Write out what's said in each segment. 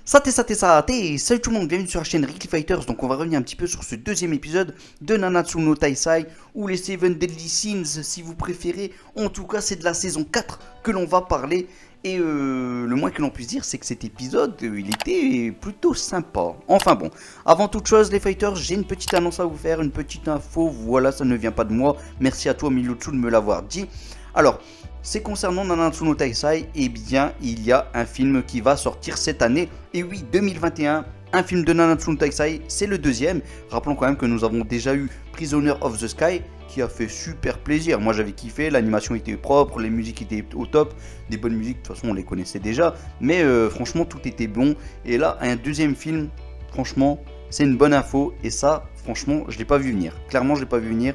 Salut tout le monde, bienvenue sur la chaîne Ricky Fighters. Donc on va revenir un petit peu sur ce deuxième épisode de Nanatsu no Taisai, ou les Seven Deadly Sins si vous préférez. En tout cas c'est de la saison 4 que l'on va parler. Et le moins que l'on puisse dire c'est que cet épisode il était plutôt sympa. Enfin bon, avant toute chose les fighters, j'ai une petite annonce à vous faire, une petite info. Voilà, ça ne vient pas de moi, merci à toi Milutsu de me l'avoir dit. Alors, c'est concernant Nanatsu no Taisai, eh bien, il y a un film qui va sortir cette année. Et oui, 2021, un film de Nanatsu no Taisai, c'est le deuxième. Rappelons quand même que nous avons déjà eu Prisoner of the Sky, qui a fait super plaisir. Moi j'avais kiffé, l'animation était propre, les musiques étaient au top. Des bonnes musiques, de toute façon on les connaissait déjà. Mais franchement, tout était bon. Et là, un deuxième film, franchement, c'est une bonne info. Et ça, franchement, je l'ai pas vu venir. Clairement, je l'ai pas vu venir.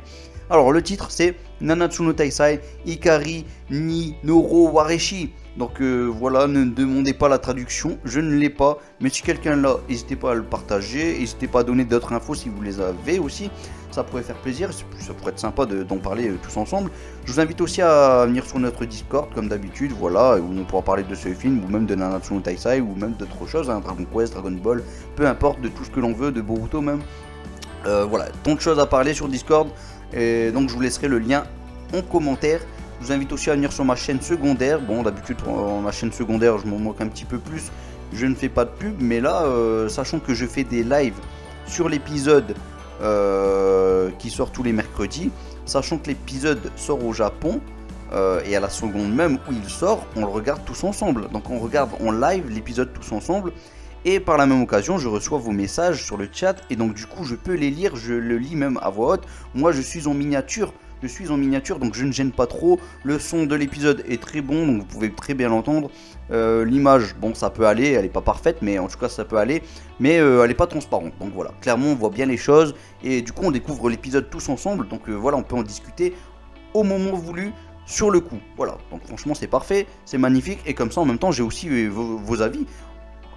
Alors le titre c'est Nanatsu no Taisai Ikari ni Noro Wareshi. Donc voilà, ne demandez pas la traduction, je ne l'ai pas. Mais si quelqu'un l'a, n'hésitez pas à le partager. N'hésitez pas à donner d'autres infos si vous les avez aussi. Ça pourrait faire plaisir, ça pourrait être sympa d'en parler tous ensemble. Je vous invite aussi à venir sur notre Discord comme d'habitude, voilà, où on pourra parler de ce film, ou même de Nanatsu no Taisai, ou même d'autres choses, hein, Dragon Quest, Dragon Ball, peu importe, de tout ce que l'on veut, de Boruto même. Voilà, tant de choses à parler sur Discord. Et donc je vous laisserai le lien en commentaire. Je vous invite aussi à venir sur ma chaîne secondaire. Bon, d'habitude pour ma chaîne secondaire je m'en moque un petit peu plus, je ne fais pas de pub. Mais là, sachant que je fais des lives sur l'épisode qui sort tous les mercredis, sachant que l'épisode sort au Japon, et à la seconde même où il sort, on le regarde tous ensemble. Donc on regarde en live l'épisode tous ensemble. Et par la même occasion, je reçois vos messages sur le chat. Et donc du coup, je peux les lire, je le lis même à voix haute. Moi, je suis en miniature. Donc je ne gêne pas trop. Le son de l'épisode est très bon, donc vous pouvez très bien l'entendre. L'image, bon, ça peut aller, elle n'est pas parfaite, mais en tout cas, ça peut aller. Mais elle n'est pas transparente. Donc voilà, clairement, on voit bien les choses. Et du coup, on découvre l'épisode tous ensemble. Donc voilà, on peut en discuter au moment voulu. Sur le coup, voilà. Donc franchement, c'est parfait, c'est magnifique. Et comme ça, en même temps, j'ai aussi vos avis.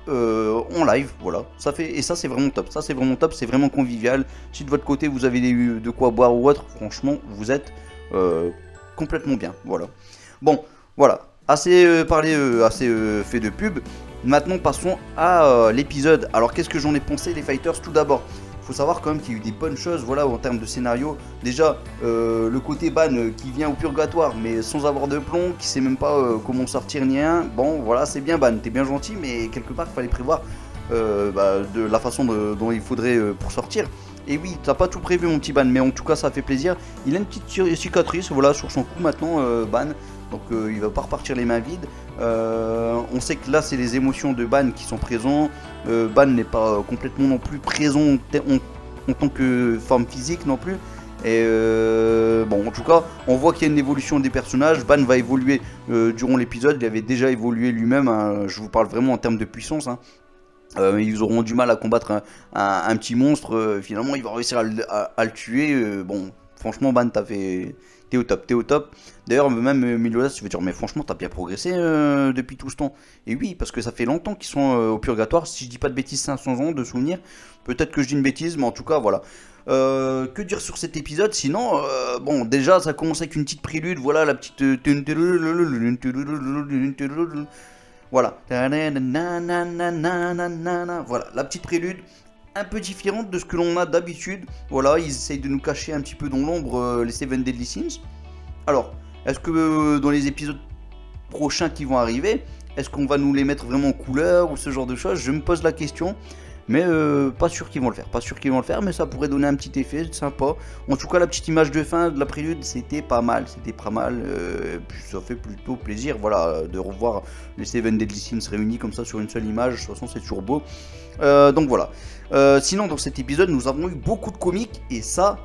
En live, voilà, ça fait, et ça c'est vraiment top, c'est vraiment convivial. Si de votre côté vous avez de quoi boire ou autre, franchement vous êtes complètement bien, voilà. Bon, voilà, assez parlé, assez fait de pub. Maintenant passons à l'épisode. Alors qu'est-ce que j'en ai pensé les fighters? Tout d'abord, faut savoir quand même qu'il y a eu des bonnes choses, voilà, en termes de scénario. Déjà le côté Ban qui vient au purgatoire mais sans avoir de plomb, qui sait même pas comment sortir ni rien. Bon voilà, c'est bien Ban, t'es bien gentil, mais quelque part il fallait prévoir de la façon dont il faudrait pour sortir. Et oui, t'as pas tout prévu mon petit Ban, mais en tout cas ça fait plaisir. Il a une petite cicatrice, voilà, sur son cou maintenant, Ban. Donc il va pas repartir les mains vides. On sait que là c'est les émotions de Ban qui sont présentes. Ban n'est pas complètement non plus présent en tant que forme physique non plus. Et bon, en tout cas, on voit qu'il y a une évolution des personnages. Ban va évoluer durant l'épisode. Il avait déjà évolué lui-même, hein. Je vous parle vraiment en termes de puissance, hein. Ils auront du mal à combattre un petit monstre. Finalement, il va réussir à le tuer. Bon, franchement, Ban, t'es au top, t'es au top. D'ailleurs, même Meliodas, tu veux dire, mais franchement, t'as bien progressé depuis tout ce temps. Et oui, parce que ça fait longtemps qu'ils sont au purgatoire. Si je dis pas de bêtises, 500 ans de souvenirs. Peut-être que je dis une bêtise, mais en tout cas, voilà. Que dire sur cet épisode? Sinon, bon, déjà, ça commence avec une petite prélude. Voilà, la petite. Voilà. Voilà, la petite prélude un peu différente de ce que l'on a d'habitude. Voilà, ils essayent de nous cacher un petit peu dans l'ombre les Seven Deadly Sins. Alors, est-ce que dans les épisodes prochains qui vont arriver, est-ce qu'on va nous les mettre vraiment en couleur ou ce genre de choses? Je me pose la question. Mais pas sûr qu'ils vont le faire, mais ça pourrait donner un petit effet sympa. En tout cas, la petite image de fin de la prélude, c'était pas mal, puis ça fait plutôt plaisir, voilà, de revoir les Seven Deadly Sins réunis comme ça sur une seule image. De toute façon, c'est toujours beau. Donc voilà. Sinon, dans cet épisode, nous avons eu beaucoup de comiques et ça,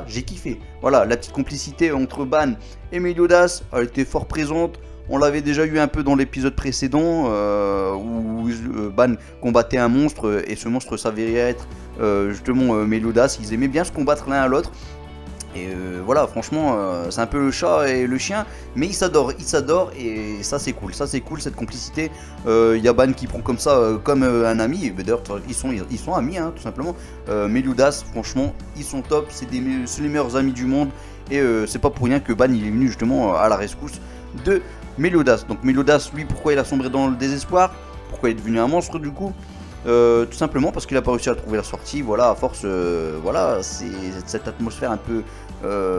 j'ai kiffé. Voilà, la petite complicité entre Ban et Meliodas, elle était fort présente. On l'avait déjà eu un peu dans l'épisode précédent où Ban combattait un monstre et ce monstre s'avérait être justement Meliodas. Ils aimaient bien se combattre l'un à l'autre. Et voilà, franchement, c'est un peu le chat et le chien, mais ils s'adorent et ça c'est cool cette complicité. Il y a Ban qui prend comme ça, comme un ami. D'ailleurs, ils sont amis, hein, tout simplement. Meliodas, franchement, ils sont top, c'est les meilleurs amis du monde. Et c'est pas pour rien que Ban il est venu justement à la rescousse de Meliodas. Donc Meliodas, lui, pourquoi il a sombré dans le désespoir? pourquoi il est devenu un monstre du coup. Tout simplement parce qu'il a pas réussi à trouver la sortie, voilà, à force, voilà, c'est cette atmosphère un peu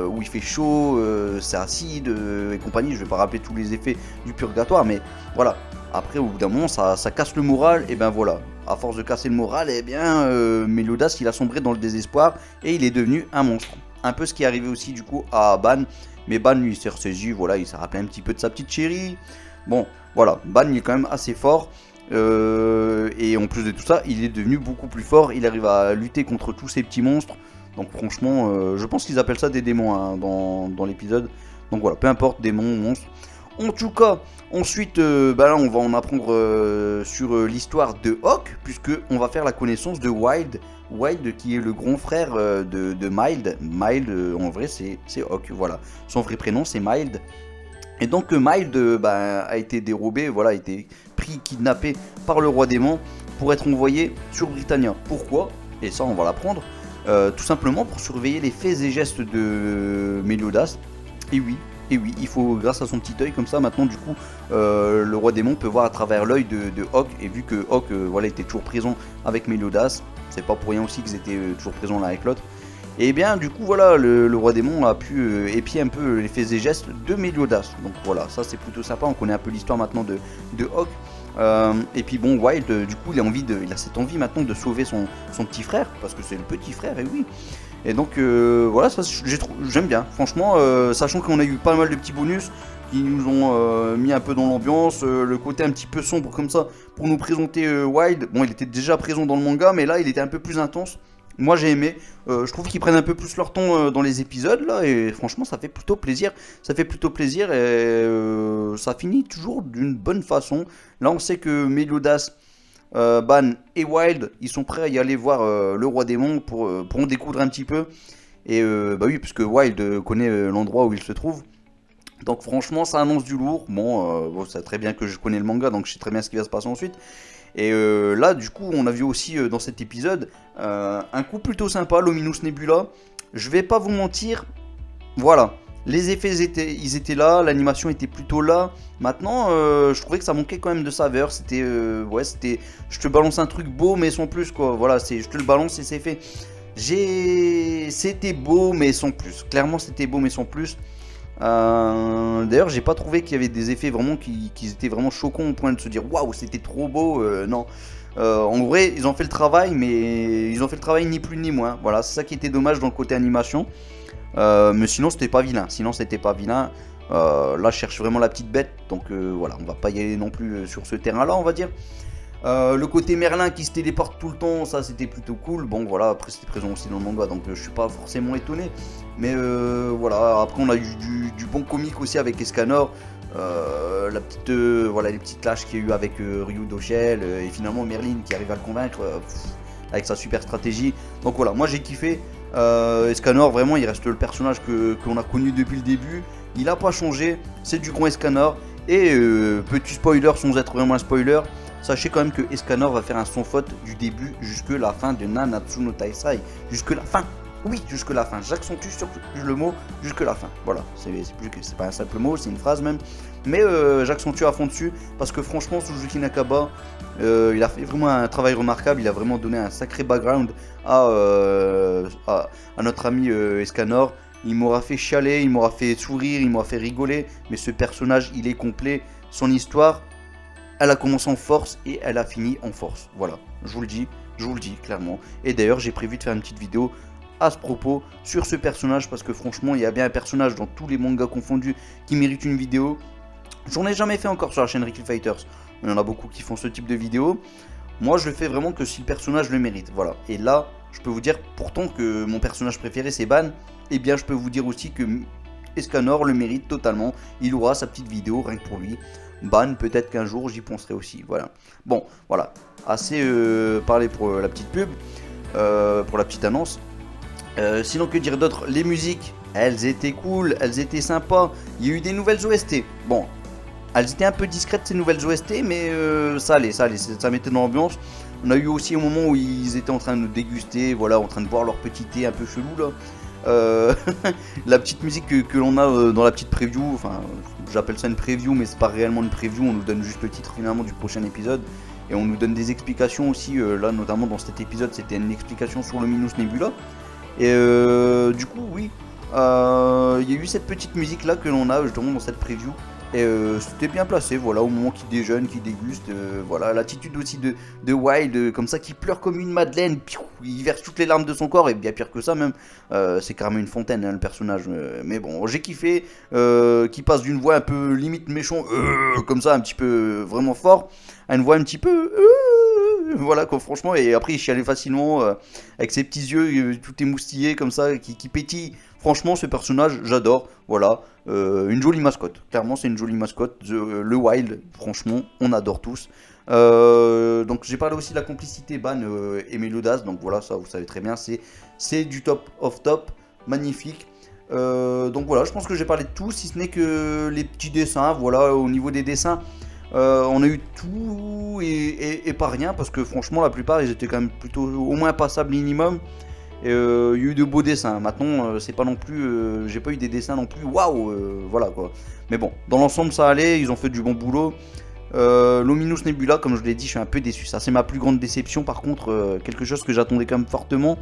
où il fait chaud, c'est acide et compagnie, je vais pas rappeler tous les effets du purgatoire, mais voilà, après au bout d'un moment ça casse le moral, et ben voilà, à force de casser le moral, et bien Meliodas il a sombré dans le désespoir et il est devenu un monstre. Un peu ce qui est arrivé aussi du coup à Ban, mais Ban lui il s'est ressaisi, voilà, il s'est rappelé un petit peu de sa petite chérie, bon voilà, Ban il est quand même assez fort. Et en plus de tout ça, il est devenu beaucoup plus fort, il arrive à lutter contre tous ces petits monstres. Donc franchement, je pense qu'ils appellent ça des démons hein, dans l'épisode. Donc voilà, peu importe, démons, monstres. En tout cas, ensuite, bah là on va en apprendre sur l'histoire de Hawk, puisque on va faire la connaissance de Wild. Wild qui est le grand frère de Mild. Mild, en vrai c'est Hawk, voilà. Son vrai prénom c'est Mild. Et donc Mild a été dérobé, voilà, a été pris, kidnappé par le roi démon pour être envoyé sur Britannia. Pourquoi? Et ça on va l'apprendre. Tout simplement pour surveiller les faits et gestes de Meliodas. Et oui, il faut, grâce à son petit œil comme ça, maintenant du coup, le roi démon peut voir à travers l'œil de Hawk. Et vu que Hawk voilà, était toujours présent avec Meliodas, c'est pas pour rien aussi qu'ils étaient toujours présents l'un avec l'autre. Et bien du coup voilà, le roi démon a pu épier un peu les faits et gestes de Meliodas. Donc voilà, ça c'est plutôt sympa, on connaît un peu l'histoire maintenant de Hawk. Et puis bon, Wild du coup il a cette envie maintenant de sauver son petit frère, parce que c'est le petit frère, et oui. Et donc voilà, ça j'aime bien, franchement, sachant qu'on a eu pas mal de petits bonus qui nous ont mis un peu dans l'ambiance, le côté un petit peu sombre comme ça, pour nous présenter Wild. Bon, il était déjà présent dans le manga, mais là il était un peu plus intense. Moi j'ai aimé, je trouve qu'ils prennent un peu plus leur temps dans les épisodes là, et franchement ça fait plutôt plaisir. Ça fait plutôt plaisir, et ça finit toujours d'une bonne façon. Là on sait que Meliodas, Ban et Wild, ils sont prêts à y aller voir le roi démon pour en découdre un petit peu. Et bah oui, puisque Wild connaît l'endroit où il se trouve. Donc franchement ça annonce du lourd. Bon, c'est très bien que je connais le manga, donc je sais très bien ce qui va se passer ensuite. Et là, du coup, on a vu aussi dans cet épisode un coup plutôt sympa, Luminous Nebula. Je vais pas vous mentir, voilà, les effets ils étaient là, l'animation était plutôt là. Maintenant, je trouvais que ça manquait quand même de saveur. C'était, ouais, c'était, je te balance un truc beau, mais sans plus, quoi. Voilà, je te le balance et c'est fait. C'était beau, mais sans plus. Clairement, c'était beau, mais sans plus. D'ailleurs, j'ai pas trouvé qu'il y avait des effets vraiment qui étaient vraiment choquants au point de se dire waouh, c'était trop beau. Non, en vrai, ils ont fait le travail, mais ils ont fait le travail ni plus ni moins. Voilà, c'est ça qui était dommage dans le côté animation. Mais sinon, c'était pas vilain. Là, je cherche vraiment la petite bête, donc voilà, on va pas y aller non plus sur ce terrain-là, on va dire. Le côté Merlin qui se téléporte tout le temps, ça c'était plutôt cool. Bon voilà, après c'était présent aussi dans le manga, donc je suis pas forcément étonné. Mais voilà, après on a eu du bon comique aussi avec Escanor. La petite, voilà, les petites clashs qu'il y a eu avec Ryu Doshel, et finalement Merlin qui arrive à le convaincre avec sa super stratégie. Donc voilà, moi j'ai kiffé. Escanor, vraiment il reste le personnage qu'on a connu depuis le début. Il a pas changé, c'est du grand Escanor. Et petit spoiler sans être vraiment un spoiler, sachez quand même que Escanor va faire un sans faute du début jusque la fin de Nanatsu no Taisai. Jusque la fin. Oui, jusque la fin. J'accentue sur le mot jusque la fin. Voilà, c'est pas un simple mot, c'est une phrase même. Mais j'accentue à fond dessus parce que franchement, Suzuki Nakaba, il a fait vraiment un travail remarquable. Il a vraiment donné un sacré background à notre ami Escanor. Il m'aura fait chialer, il m'aura fait sourire, il m'aura fait rigoler. Mais ce personnage, il est complet. Son histoire, elle a commencé en force et elle a fini en force. Voilà, je vous le dis clairement. Et d'ailleurs, j'ai prévu de faire une petite vidéo à ce propos sur ce personnage parce que franchement, il y a bien un personnage dans tous les mangas confondus qui mérite une vidéo. J'en ai jamais fait encore sur la chaîne Ricky Fighters. Il y en a beaucoup qui font ce type de vidéo. Moi, je le fais vraiment que si le personnage le mérite. Voilà. Et là, je peux vous dire pourtant que mon personnage préféré c'est Ban. Et bien, je peux vous dire aussi que Escanor le mérite totalement. Il aura sa petite vidéo rien que pour lui. Ban, peut-être qu'un jour j'y penserai aussi. Voilà. Bon, voilà. Assez parlé pour la petite pub, pour la petite annonce. Sinon, que dire d'autre? Les musiques, elles étaient cool, elles étaient sympas. Il y a eu des nouvelles OST. Bon, elles étaient un peu discrètes ces nouvelles OST, mais ça allait, ça mettait dans l'ambiance. On a eu aussi un moment où ils étaient en train de déguster, voilà, en train de boire leur petit thé un peu chelou là. La petite musique que l'on a dans la petite preview, enfin j'appelle ça une preview mais c'est pas réellement une preview, on nous donne juste le titre finalement du prochain épisode. Et on nous donne des explications aussi, là notamment dans cet épisode c'était une explication sur Luminous Nebula. Et du coup oui, il y a eu cette petite musique là que l'on a justement dans cette preview. Et c'était bien placé, voilà, au moment qu'il déjeune, qu'il déguste, voilà, l'attitude aussi de Wild, comme ça, qui pleure comme une madeleine, piou, il verse toutes les larmes de son corps, et bien pire que ça même, c'est carrément une fontaine, hein, le personnage, mais bon, j'ai kiffé, qui passe d'une voix un peu limite méchant, comme ça, un petit peu vraiment fort, à une voix un petit peu... voilà quoi, franchement, et après il chialait facilement avec ses petits yeux tout émoustillés comme ça, qui pétillent. Franchement, ce personnage, j'adore. Voilà, une jolie mascotte. Clairement, c'est une jolie mascotte. Le Wild, franchement, on adore tous. Donc, j'ai parlé aussi de la complicité Ban et Melodas. Donc voilà, ça vous savez très bien, c'est du top of top, magnifique. Donc voilà, je pense que j'ai parlé de tout, si ce n'est que les petits dessins. Voilà, au niveau des dessins. On a eu tout et pas rien parce que franchement la plupart ils étaient quand même plutôt au moins passables minimum. Il y a eu de beaux dessins. Maintenant c'est pas non plus, j'ai pas eu des dessins non plus waouh, voilà quoi. Mais bon, dans l'ensemble ça allait, ils ont fait du bon boulot. Luminous Nebula, comme je l'ai dit, je suis un peu déçu. Ça c'est ma plus grande déception. Par contre, quelque chose que j'attendais quand même fortement.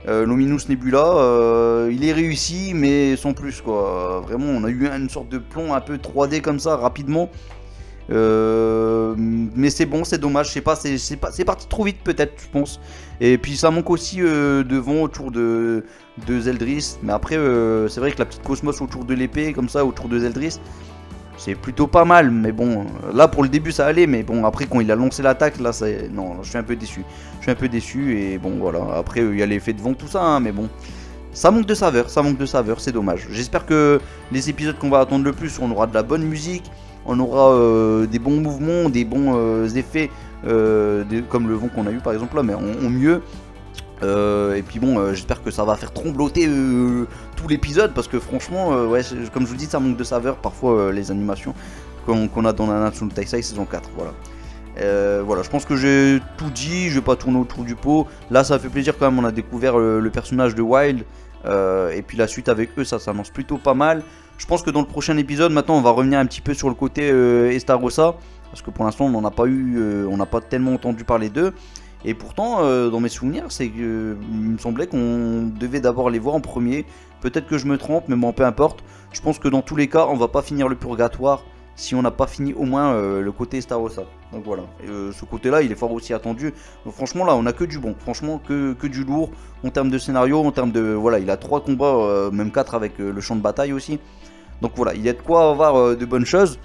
Luminous Nebula, il est réussi mais sans plus quoi. Vraiment on a eu une sorte de plomb un peu 3D comme ça rapidement. Mais c'est bon, c'est dommage, je sais pas, c'est parti trop vite peut-être, je pense. Et puis ça manque aussi de vent autour de Zeldris. Mais après, c'est vrai que la petite cosmos autour de l'épée, comme ça, autour de Zeldris, c'est plutôt pas mal. Mais bon, là pour le début ça allait, mais bon, après quand il a lancé l'attaque, là, non, je suis un peu déçu. Je suis un peu déçu et bon, voilà. Après, il y a l'effet de vent, tout ça, hein, mais bon. Ça manque de saveur, c'est dommage. J'espère que les épisodes qu'on va attendre le plus, on aura de la bonne musique. On aura des bons mouvements, des bons effets, comme le vent qu'on a eu par exemple là, mais en mieux. Et puis bon, j'espère que ça va faire trembloter tout l'épisode, parce que franchement, ouais, comme je vous dis, ça manque de saveur parfois les animations qu'on a dans Nanatsu no Taisai saison 4. Voilà. Voilà, je pense que j'ai tout dit, je vais pas tourner autour du pot. Là, ça fait plaisir quand même, on a découvert le personnage de Wild. Et puis la suite avec eux, ça s'annonce plutôt pas mal. Je pense que dans le prochain épisode, maintenant, on va revenir un petit peu sur le côté Estarossa, parce que pour l'instant, on n'en a pas eu, on n'a pas tellement entendu parler d'eux. Et pourtant, dans mes souvenirs, c'est que il me semblait qu'on devait d'abord les voir en premier. Peut-être que je me trompe, mais bon, peu importe. Je pense que dans tous les cas, on va pas finir le purgatoire si on n'a pas fini au moins le côté Estarossa. Donc voilà, et, ce côté-là, il est fort aussi attendu. Donc franchement, là, on a que du bon. Franchement, que du lourd en termes de scénario, en termes de... Voilà, il a 3 combats, même 4 avec le champ de bataille aussi. Donc voilà, il y a de quoi avoir de bonnes choses.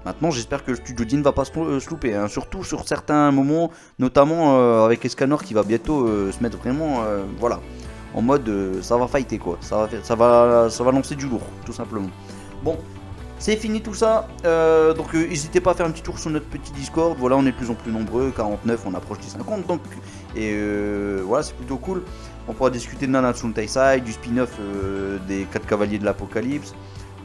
Maintenant, j'espère que le Studio Dean va pas se louper, hein. Surtout sur certains moments, notamment avec Escanor qui va bientôt se mettre vraiment, voilà, en mode ça va fighter quoi, ça va lancer du lourd, tout simplement. Bon, c'est fini tout ça, donc n'hésitez pas à faire un petit tour sur notre petit Discord. Voilà, on est de plus en plus nombreux, 49, on approche des 50, donc et voilà, c'est plutôt cool. On pourra discuter de Nanatsu no Taisai, du spin-off des 4 cavaliers de l'apocalypse.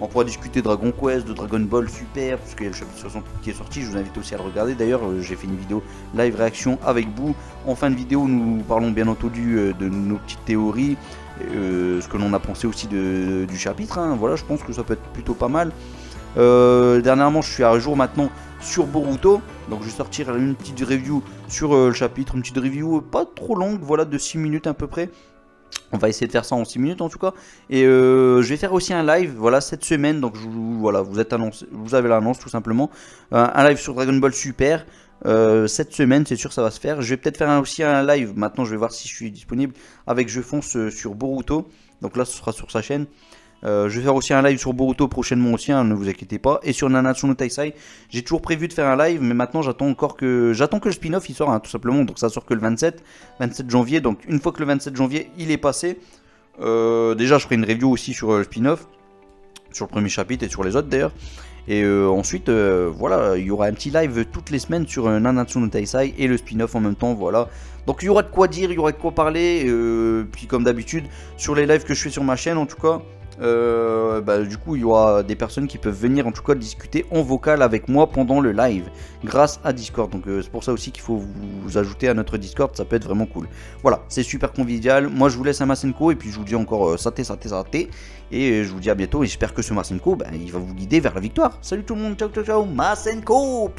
On pourra discuter de Dragon Quest, de Dragon Ball Super, parce qu'il y a le chapitre 60 qui est sorti, je vous invite aussi à le regarder. D'ailleurs, j'ai fait une vidéo live réaction avec vous. En fin de vidéo, nous parlons bien entendu de nos petites théories, ce que l'on a pensé aussi du chapitre, hein. Voilà, je pense que ça peut être plutôt pas mal. Dernièrement, je suis à jour maintenant sur Boruto, donc je vais sortir une petite review sur le chapitre, une petite review pas trop longue, voilà, de 6 minutes à peu près. On va essayer de faire ça en 6 minutes en tout cas. Et je vais faire aussi un live, voilà, cette semaine. Donc voilà, vous avez l'annonce tout simplement. Un live sur Dragon Ball Super. Cette semaine, c'est sûr, ça va se faire. Je vais peut-être faire aussi un live. Maintenant, je vais voir si je suis disponible avec Je Fonce sur Boruto. Donc là, ce sera sur sa chaîne. Je vais faire aussi un live sur Boruto prochainement aussi, hein, ne vous inquiétez pas. Et sur Nanatsu no Taisai, j'ai toujours prévu de faire un live, mais maintenant j'attends que le spin-off il sort, hein, tout simplement. Donc ça sort que le 27 janvier. Donc une fois que le 27 janvier il est passé, déjà je ferai une review aussi sur le spin-off, sur le premier chapitre et sur les autres d'ailleurs. Et ensuite, voilà, il y aura un petit live toutes les semaines sur Nanatsu no Taisai et le spin-off en même temps, voilà. Donc il y aura de quoi dire, il y aura de quoi parler. Puis comme d'habitude, sur les lives que je fais sur ma chaîne en tout cas, du coup il y aura des personnes qui peuvent venir en tout cas discuter en vocal avec moi pendant le live grâce à Discord. Donc c'est pour ça aussi qu'il faut vous ajouter à notre Discord, ça peut être vraiment cool. Voilà, c'est super convivial. Moi je vous laisse un Masenko et puis je vous dis encore saté. Et je vous dis à bientôt et j'espère que ce Masenko il va vous guider vers la victoire. Salut tout le monde, ciao ciao ciao, Masenko.